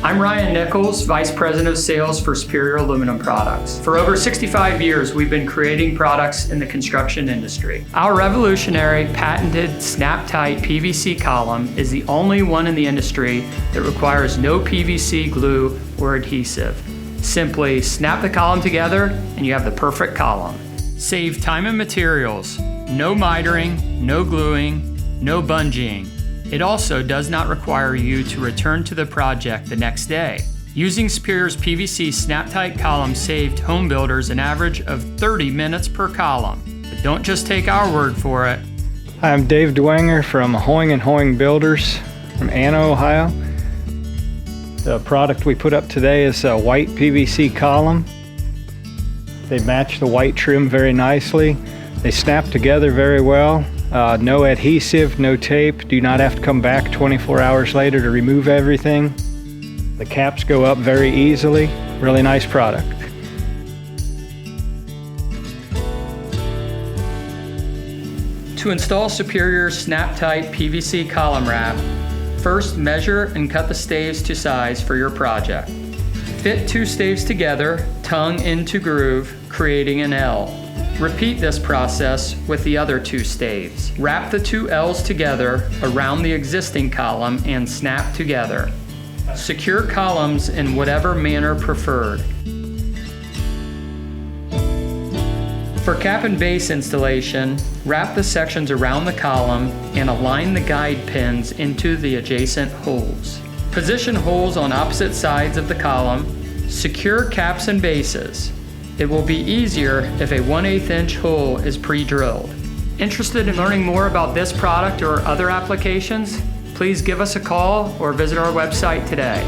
I'm Ryan Nichols, Vice President of Sales for Superior Aluminum Products. For over 65 years, we've been creating products in the construction industry. Our revolutionary patented Snap-Tite PVC column is the only one in the industry that requires no PVC glue or adhesive. Simply snap the column together and you have the perfect column. Save time and materials. No mitering, no gluing, no bungeeing. It also does not require you to return to the project the next day. Using Superior's PVC Snap-Tite column saved home builders an average of 30 minutes per column. But don't just take our word for it. Hi, I'm Dave Dwenger from Hoing & Hoing Builders from Anna, Ohio. The product we put up today is a white PVC column. They match the white trim very nicely. They snap together very well. No adhesive, no tape. Do not have to come back 24 hours later to remove everything. The caps go up very easily. Really nice product. To install Superior's Snap-Tite PVC column wrap, first measure and cut the staves to size for your project. Fit 2 staves together, tongue into groove, creating an L. Repeat this process with the other 2 staves. Wrap the 2 L's together around the existing column and snap together. Secure columns in whatever manner preferred. For cap and base installation, wrap the sections around the column and align the guide pins into the adjacent holes. Position holes on opposite sides of the column. Secure caps and bases. It will be easier if a 1/8 inch hole is pre-drilled. Interested in learning more about this product or other applications? Please give us a call or visit our website today.